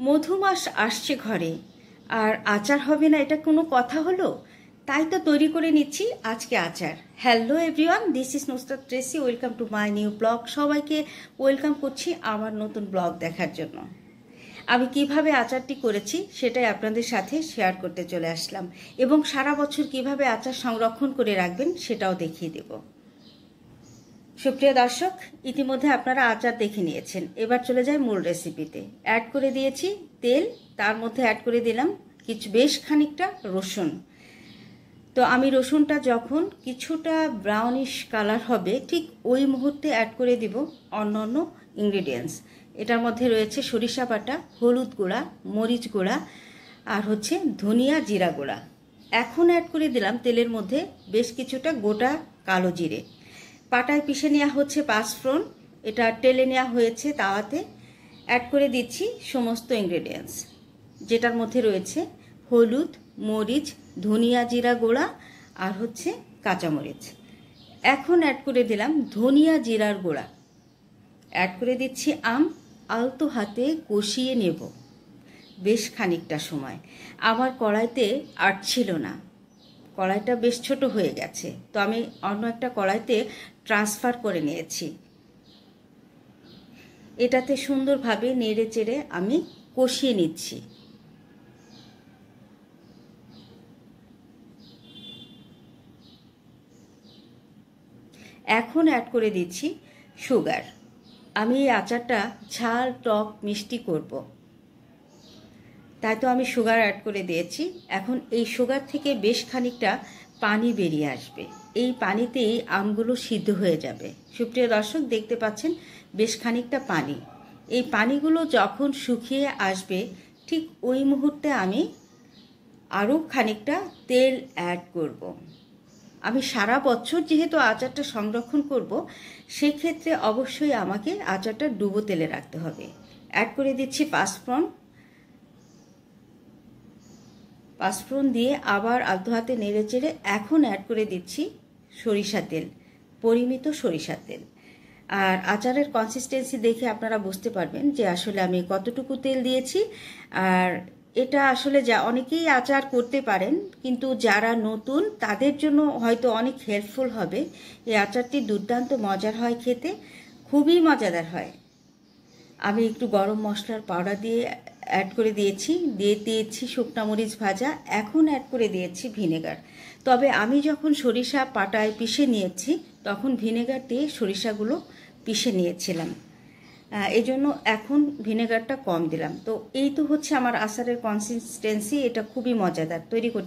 মধুমাস আসছে ঘরে আর আচার হবে না, এটা কোনো কথা হলো? তাই তো তৈরি করে নিচ্ছি আজকে আচার। Hello everyone, this is Nusrat Tracy. Welcome to my new blog. সবাইকে ওয়েলকাম করছি আমার নতুন ব্লগ দেখার জন্য। আমি কিভাবে আচারটি করেছি সেটাই আপনাদের সাথে শেয়ার করতে চলে আসলাম, এবং সারা বছর কিভাবে আচার সংরক্ষণ করে রাখবেন সেটাও দেখিয়ে দেব। সুপ্রিয় দর্শক, ইতিমধ্যে আপনারা আচার দেখে নিয়েছেন, এবার চলে যায় মূল রেসিপিতে। অ্যাড করে দিয়েছি তেল, তার মধ্যে অ্যাড করে দিলাম বেশ খানিকটা রসুন। তো আমি রসুনটা যখন কিছুটা ব্রাউনিশ কালার হবে ঠিক ওই মুহূর্তে অ্যাড করে দিব অন্য ইনগ্রিডিয়েন্টস। এটার মধ্যে রয়েছে সরিষা বাটা, হলুদ গুঁড়া, মরিচ গুঁড়া, আর হচ্ছে ধনিয়া জিরা গুঁড়া। এখন অ্যাড করে দিলাম তেলের মধ্যে বেশ কিছুটা গোটা কালো জিরে। পাটায় পিষে নেওয়া হচ্ছে পাঁচফোড়ন, এটা টেলে নেওয়া হয়েছে তাওয়াতে। অ্যাড করে দিচ্ছি সমস্ত ইনগ্রেডিয়েন্টস, যেটার মধ্যে রয়েছে হলুদ, মরিচ, ধনিয়া জিরা গুঁড়া আর হচ্ছে কাঁচামরিচ। এখন অ্যাড করে দিলাম ধনিয়া জিরার গুঁড়া। অ্যাড করে দিচ্ছি আলতো হাতে কষিয়ে নেব বেশ খানিকটা সময়। আমার কড়াইতে আটছিল না, কড়াইটা বেশ ছোট হয়ে গেছে, তো আমি অন্য একটা কড়াইতে ট্রান্সফার করে নিয়েছি। এটাতে সুন্দরভাবে নেড়ে চেড়ে আমি কষিয়ে নিচ্ছি। এখন অ্যাড করে দিচ্ছি সুগার। আমি এই আচারটা ঝাল টক মিষ্টি করব, তাই তো আমি সুগার অ্যাড করে দিয়েছি। এখন এই সুগার থেকে বেশ খানিকটা পানি বেরিয়ে আসবে, এই পানিতেই আমগুলো সিদ্ধ হয়ে যাবে। সুপ্রিয় দর্শক, দেখতে পাচ্ছেন বেশ খানিকটা পানি। এই পানিগুলো যখন শুকিয়ে আসবে ঠিক ওই মুহূর্তে আমি আরও খানিকটা তেল অ্যাড করব। আমি সারা বছর যেহেতু আচারটা সংরক্ষণ করব, সেক্ষেত্রে অবশ্যই আমাকে আচারটা ডুবো তেলে রাখতে হবে। অ্যাড করে দিচ্ছি পাঁচফোড়ন দিয়ে আবার আলতো হাতে নেড়ে চেড়ে এখন অ্যাড করে দিচ্ছি সরিষা তেল, পরিমিত সরিষার তেল। আর আচারের কনসিস্টেন্সি দেখে আপনারা বুঝতে পারবেন যে আসলে আমি কতটুকু তেল দিয়েছি। আর এটা আসলে অনেকেই আচার করতে পারেন, কিন্তু যারা নতুন তাদের জন্য হয়তো অনেক হেল্পফুল হবে। এই আচারটি দুর্দান্ত মজার হয় খেতে, খুবই মজাদার হয়। আমি একটু গরম মশলার পাউডার দিয়ে অ্যাড করে দিয়েছি শুকনা মরিচ ভাজা। এখন অ্যাড করে দিয়েছি ভিনেগার। তবে আমি যখন সরিষা পাটায় পিষে নিয়েছি তখন ভিনেগার দিয়ে সরিষাগুলো পিষে নিয়েছিলাম, এই জন্য এখন ভিনেগারটা কম দিলাম। তো এই তো হচ্ছে আমার আচারের কনসিস্টেন্সি। এটা খুবই মজাদার, তৈরি করতে